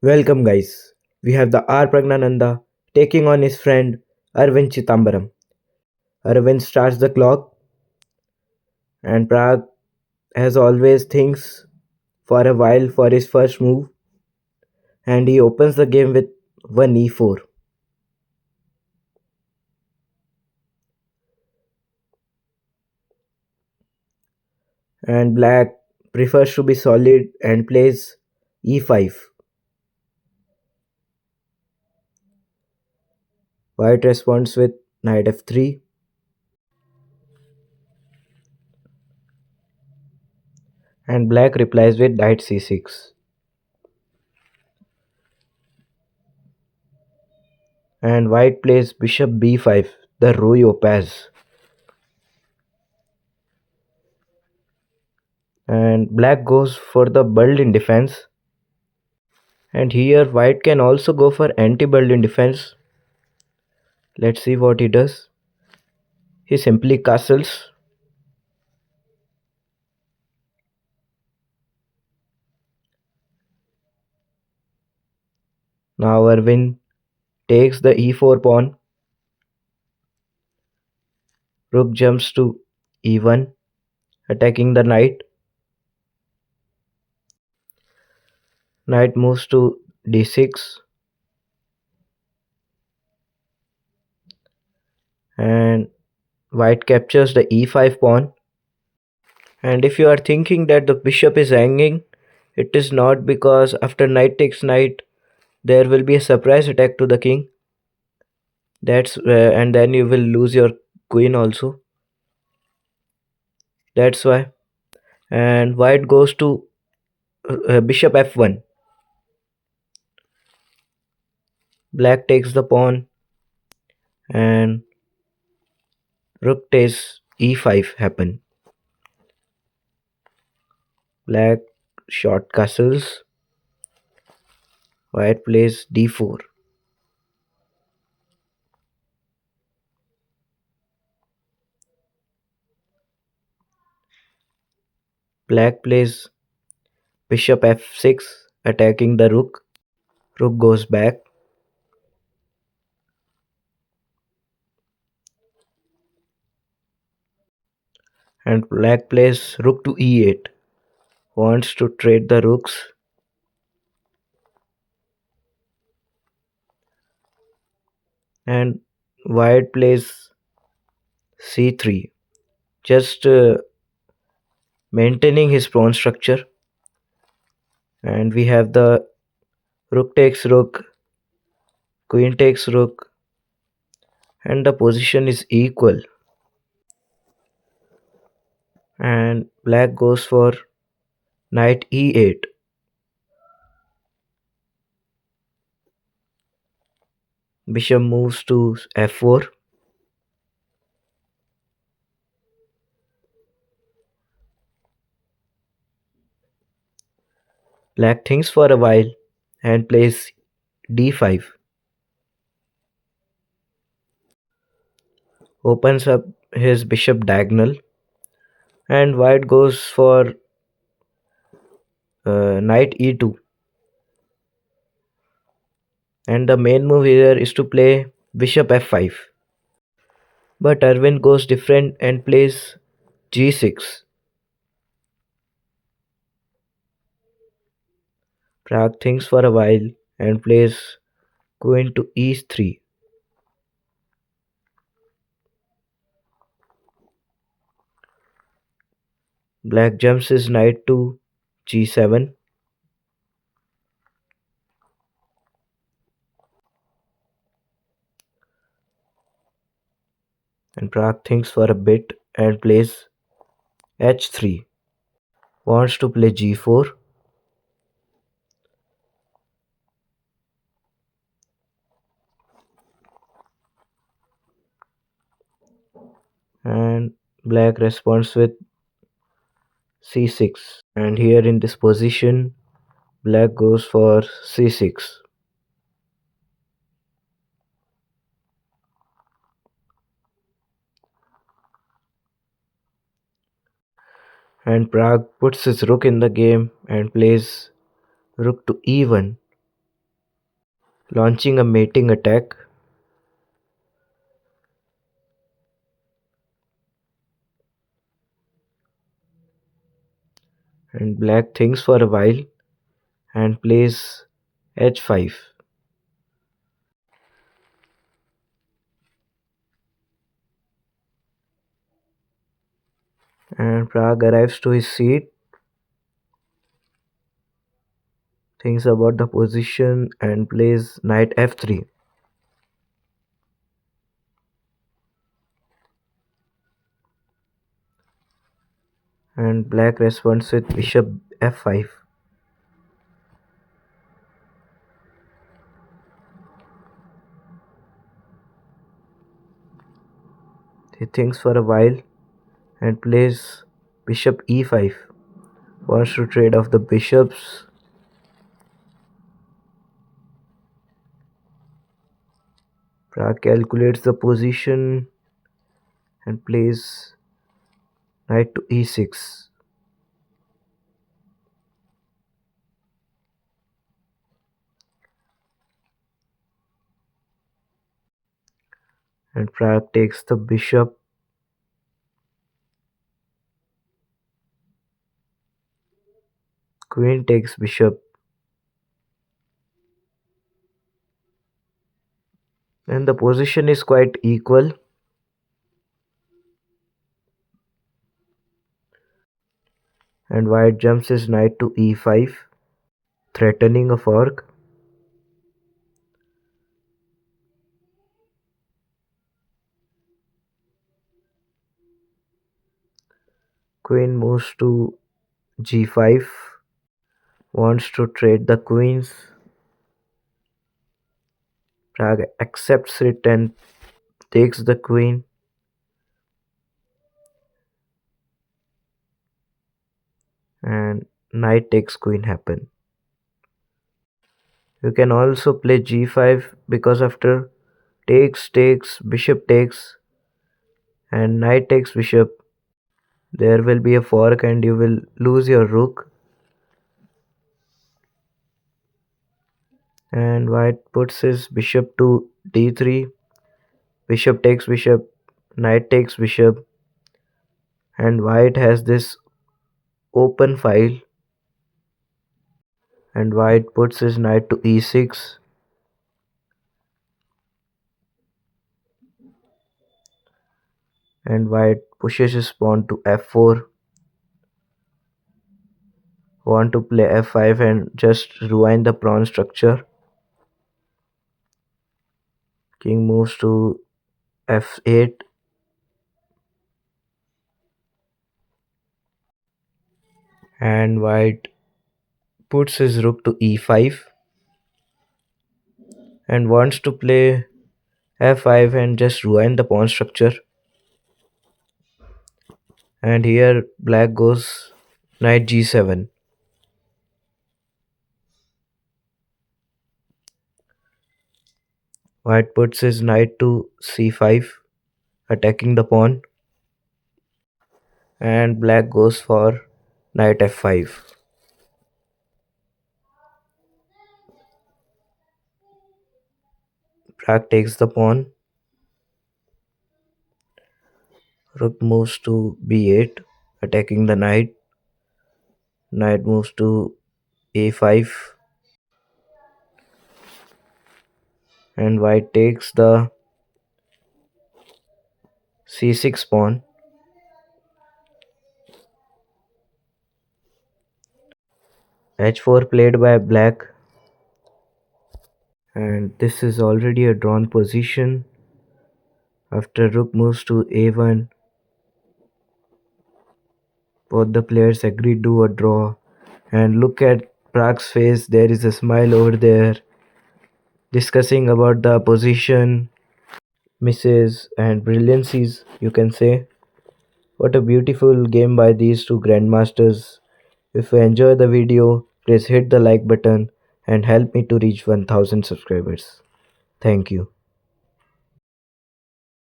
Welcome, guys. We have the R. Pragnananda taking on his friend Arvind Chitambaram. Arvind starts the clock, and Prag, as always, thinks for a while for his first move, and he opens the game with 1 e4. And Black prefers to be solid and plays e5. White responds with knight f3, and Black replies with knight c6. And White plays bishop b5, the Rui Opaz. And Black goes for the Berlin defense. And here White can also go for anti-Berlin defense. Let's see what he does. He simply castles. Now Erwin takes the e4 pawn. Rook jumps to e1, attacking the knight. Knight moves to d6, and White captures the e5 pawn. And if you are thinking that the bishop is hanging, it is not, because after knight takes knight, there will be a surprise attack to the king. And then you will lose your queen also. That's why. And White goes to bishop f1. Black takes the pawn, and rook takes e5 happen. Black short castles. White plays d4. Black plays bishop f6, attacking the rook. Rook goes back, and Black plays rook to e8. Wants to trade the rooks. And White plays c3, just maintaining his pawn structure. And we have the rook takes rook, queen takes rook, and the position is equal. And Black goes for knight e8. Bishop moves to f4. Black thinks for a while and plays d5. Opens up his bishop diagonal, and White goes for knight e2. And the main move here is to play bishop f5. But Arvind goes different and plays g6. Prag thinks for a while and plays queen to e3. Black jumps his knight to g7. And Prag thinks for a bit and plays h3. Wants to play g4. And Black responds with c6. And here in this position, Black goes for c6. And Prague puts his rook in the game and plays rook to e1. launching a mating attack, and black thinks for a while and plays h5. And Prague arrives to his seat, thinks about the position and plays knight f3. And black responds with bishop f5. He thinks for a while and plays bishop e5. Wants to trade off the bishops. Prague calculates the position and plays knight to e6. And Prague takes the bishop. Queen takes bishop. And the position is quite equal. And white jumps his knight to e5, threatening a fork. Queen moves to g5, wants to trade the queens. Prague accepts it and takes the queen. And knight takes queen happen. You can also play g5 because after takes, bishop takes, and knight takes bishop, there will be a fork and you will lose your rook. And white puts his bishop to d3, bishop takes bishop, knight takes bishop, and white has this open file, and white puts his knight to e6, and white pushes his pawn to f4, want to play f5 and just ruin the pawn structure. King moves to f8, and white puts his rook to e5 and wants to play f5 and just ruin the pawn structure. And here black goes knight g7. White puts his knight to c5, attacking the pawn, and black goes for knight f5. Black takes the pawn, rook moves to b8, attacking the knight, knight moves to a5, and white takes the c6 pawn. h4 played by black, and this is already a drawn position. After rook moves to a1, both the players agree to a draw. And look at Prague's face, there is a smile over there, discussing about the position, misses, and brilliancies, you can say. What a beautiful game by these two grandmasters. If you enjoy the video, please hit the like button and help me to reach 1000 subscribers. Thank you.